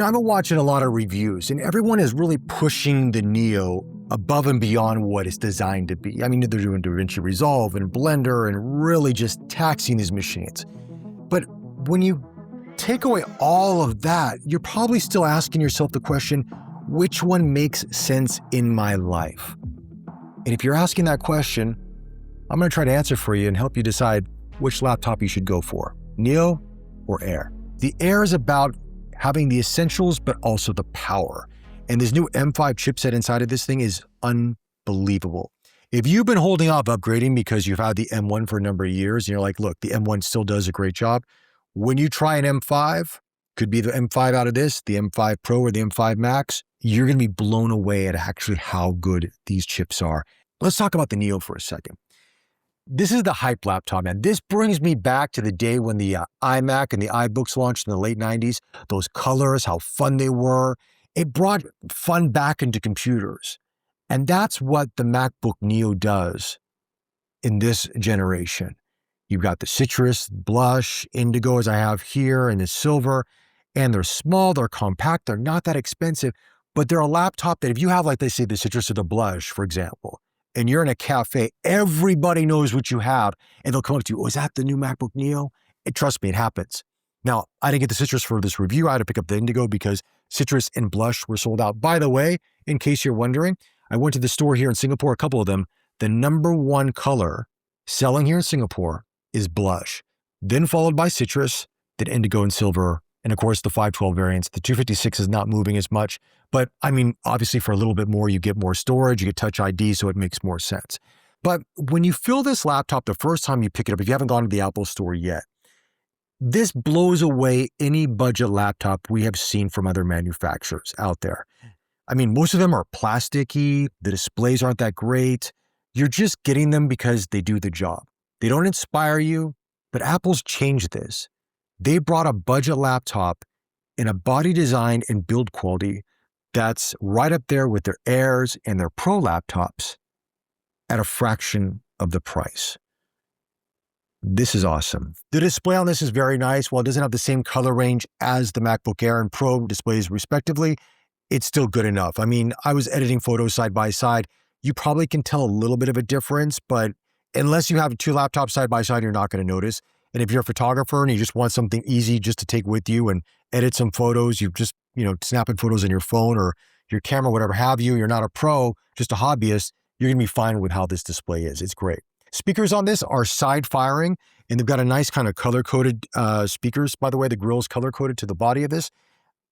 I've been watching a lot of reviews, and everyone is really pushing the Neo above and beyond what it's designed to be. I mean, they're doing DaVinci Resolve and Blender and really just taxing these machines. But when you take away all of that, you're probably still asking yourself the question, which one makes sense in my life? And if you're asking that question, I'm going to try to answer for you and help you decide which laptop you should go for, Neo or Air. The Air is about having the essentials, but also the power. And this new M5 chipset inside of this thing is unbelievable. If you've been holding off upgrading because you've had the M1 for a number of years, and you're like, look, the M1 still does a great job. When you try an M5, could be the M5 out of this, the M5 Pro or the M5 Max, you're going to be blown away at actually how good these chips are. Let's talk about the Neo for a second. This is the hype laptop, and this brings me back to the day when the iMac and the iBooks launched in the late 90s. Those colors, how fun they were. It brought fun back into computers. And that's what the MacBook Neo does in this generation. You've got the citrus, blush, indigo as I have here, and the silver. And they're small, they're compact, they're not that expensive, but they're a laptop that if you have, like they say, the citrus or the blush, for example, and you're in a cafe, everybody knows what you have, and they'll come up to you, oh, is that the new MacBook Neo? And trust me, it happens. Now, I didn't get the citrus for this review. I had to pick up the indigo because citrus and blush were sold out. By the way, in case you're wondering, I went to the store here in Singapore, a couple of them. The number one color selling here in Singapore is blush, then followed by citrus, then indigo and silver, and of course the 512 variants. The 256 is not moving as much, but I mean, obviously for a little bit more, you get more storage, you get Touch ID, so it makes more sense. But when you fill this laptop the first time you pick it up, if you haven't gone to the Apple store yet, this blows away any budget laptop we have seen from other manufacturers out there. I mean, most of them are plasticky, the displays aren't that great. You're just getting them because they do the job. They don't inspire you, but Apple's changed this. They brought a budget laptop in a body design and build quality that's right up there with their Airs and their Pro laptops at a fraction of the price. This is awesome. The display on this is very nice. While it doesn't have the same color range as the MacBook Air and Pro displays respectively, it's still good enough. I mean, I was editing photos side by side. You probably can tell a little bit of a difference, but unless you have two laptops side by side, you're not going to notice. And if you're a photographer and you just want something easy just to take with you and edit some photos, you just, snapping photos on your phone or your camera, whatever have you, you're not a pro, just a hobbyist, you're going to be fine with how this display is. It's great. Speakers on this are side firing, and they've got a nice kind of color-coded speakers. By the way, the grill's color-coded to the body of this.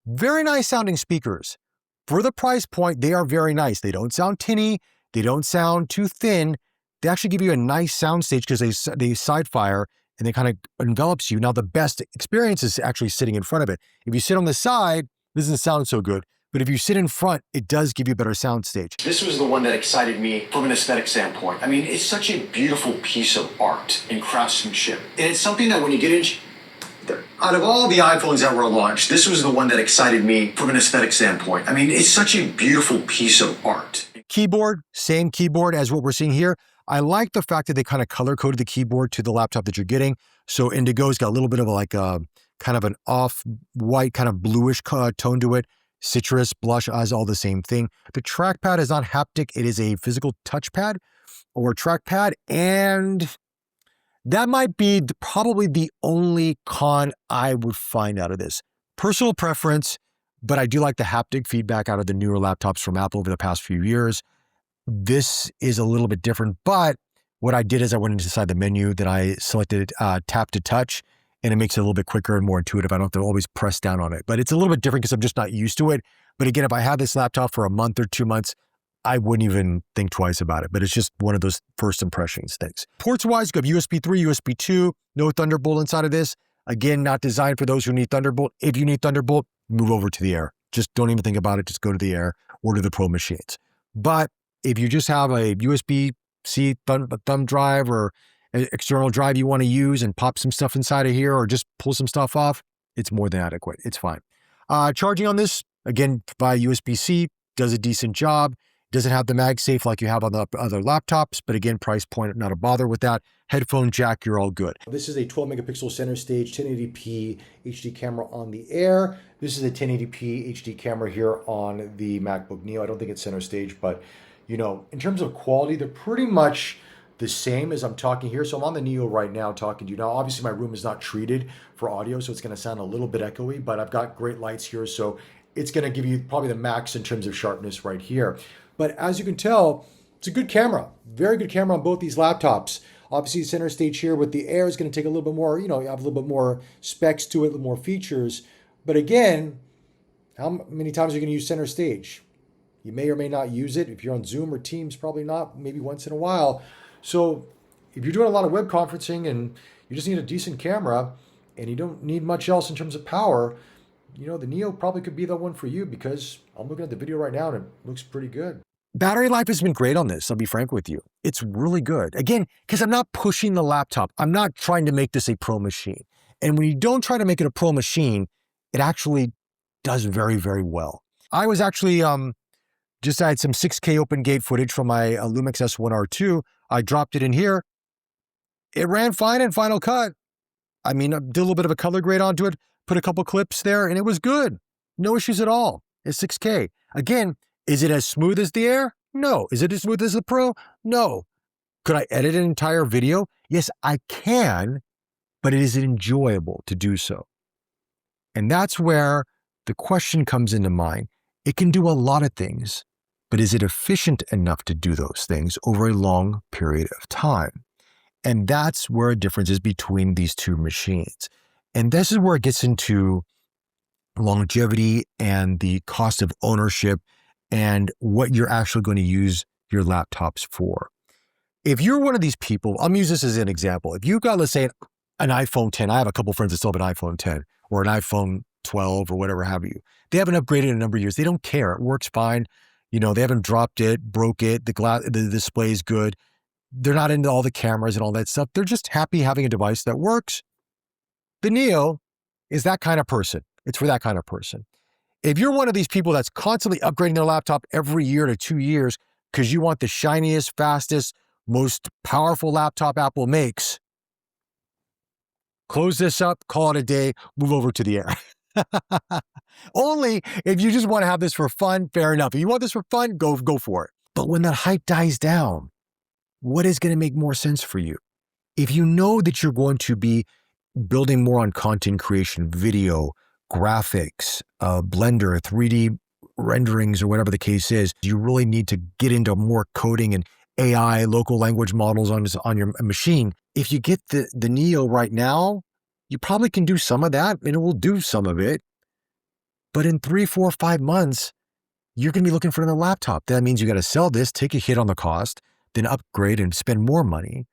Very nice sounding speakers. For the price point, they are very nice. They don't sound tinny. They don't sound too thin. They actually give you a nice soundstage because they side fire and they kind of envelops you. Now, the best experience is actually sitting in front of it. If you sit on the side, it doesn't sound so good. But if you sit in front, it does give you a better soundstage. This was the one that excited me from an aesthetic standpoint. I mean, it's such a beautiful piece of art and craftsmanship. And it's something that when you get into, out of all the iPhones that were launched, this was the one that excited me from an aesthetic standpoint. I mean, it's such a beautiful piece of art. Keyboard, same keyboard as what we're seeing here. I like the fact that they kind of color-coded the keyboard to the laptop that you're getting. So Indigo's got a little bit of kind of an off-white, kind of bluish tone to it. Citrus, blush, eyes, all the same thing. The trackpad is not haptic. It is a physical touchpad or trackpad. And that might be probably the only con I would find out of this. Personal preference, but I do like the haptic feedback out of the newer laptops from Apple over the past few years. This is a little bit different, but what I did is I went inside the menu, then I selected tap to touch, and it makes it a little bit quicker and more intuitive. I don't have to always press down on it, but it's a little bit different because I'm just not used to it. But again, if I had this laptop for a month or 2 months, I wouldn't even think twice about it, but it's just one of those first impressions things. Ports-wise, you have USB 3, USB 2, no Thunderbolt inside of this. Again, not designed for those who need Thunderbolt. If you need Thunderbolt, move over to the Air. Just don't even think about it. Just go to the Air or to the Pro machines. But if you just have a USB-C thumb drive or an external drive you want to use and pop some stuff inside of here or just pull some stuff off, it's more than adequate. It's fine. Charging on this, again, via USB-C, does a decent job. Doesn't have the MagSafe like you have on the other laptops, but again, price point, not a bother with that. Headphone jack, you're all good. This is a 12 megapixel center stage 1080p HD camera on the Air. This is a 1080p HD camera here on the MacBook Neo. I don't think it's center stage, but you know, in terms of quality, they're pretty much the same as I'm talking here. So I'm on the Neo right now talking to you. Now, obviously my room is not treated for audio, so it's gonna sound a little bit echoey, but I've got great lights here, so it's gonna give you probably the max in terms of sharpness right here. But as you can tell, it's a good camera, very good camera on both these laptops. Obviously, center stage here with the Air is going to take a little bit more, you know, you have a little bit more specs to it, a little more features. But again, how many times are you going to use center stage? You may or may not use it. If you're on Zoom or Teams, probably not, maybe once in a while. So if you're doing a lot of web conferencing and you just need a decent camera and you don't need much else in terms of power, you know, the Neo probably could be the one for you, because I'm looking at the video right now and it looks pretty good. Battery life has been great on this, I'll be frank with you. It's really good. Again, because I'm not pushing the laptop. I'm not trying to make this a pro machine. And when you don't try to make it a pro machine, it actually does very, very well. I was actually, just had some 6K open gate footage from my Lumix S1R2. I dropped it in here. It ran fine in Final Cut. I mean, I did a little bit of a color grade onto it, put a couple clips there, and it was good. No issues at all. It's 6K. Again, is it as smooth as the Air? No. Is it as smooth as the Pro? No. Could I edit an entire video? Yes, I can, but it is enjoyable to do so. And that's where the question comes into mind. It can do a lot of things, but is it efficient enough to do those things over a long period of time? And that's where a difference is between these two machines. And this is where it gets into longevity and the cost of ownership and what you're actually going to use your laptops for. If you're one of these people, I'll use this as an example. If you've got, let's say, an iPhone 10, I have a couple friends that still have an iPhone 10 or an iPhone 12 or whatever have you. They haven't upgraded in a number of years. They don't care. It works fine. You know, they haven't dropped it, broke it. The display is good. They're not into all the cameras and all that stuff. They're just happy having a device that works. The Neo is that kind of person. It's for that kind of person. If you're one of these people that's constantly upgrading their laptop every year to 2 years because you want the shiniest, fastest, most powerful laptop Apple makes, close this up, call it a day, move over to the Air. Only if you just want to have this for fun, fair enough. If you want this for fun, go for it. But when that hype dies down, what is going to make more sense for you? If you know that you're going to be building more on content creation, video, graphics, Blender, 3D renderings, or whatever the case is, you really need to get into more coding and AI, local language models on your machine. If you get the Neo right now, you probably can do some of that, and it will do some of it. But in 3, 4, 5 months, you're going to be looking for another laptop. That means you got to sell this, take a hit on the cost, then upgrade and spend more money,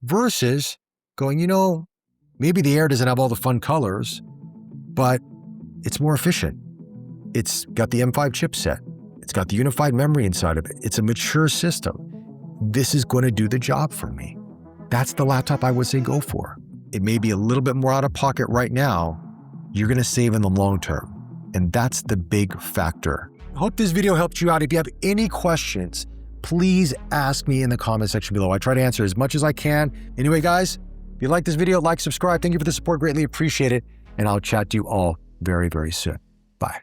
versus going, you know, maybe the Air doesn't have all the fun colors, but it's more efficient. It's got the M5 chipset. It's got the unified memory inside of it. It's a mature system. This is going to do the job for me. That's the laptop I would say go for. It may be a little bit more out of pocket right now. You're going to save in the long term. And that's the big factor. I hope this video helped you out. If you have any questions, please ask me in the comment section below. I try to answer as much as I can. Anyway, guys, if you like this video, like, subscribe. Thank you for the support. Greatly appreciate it. And I'll chat to you all very, very soon. Bye.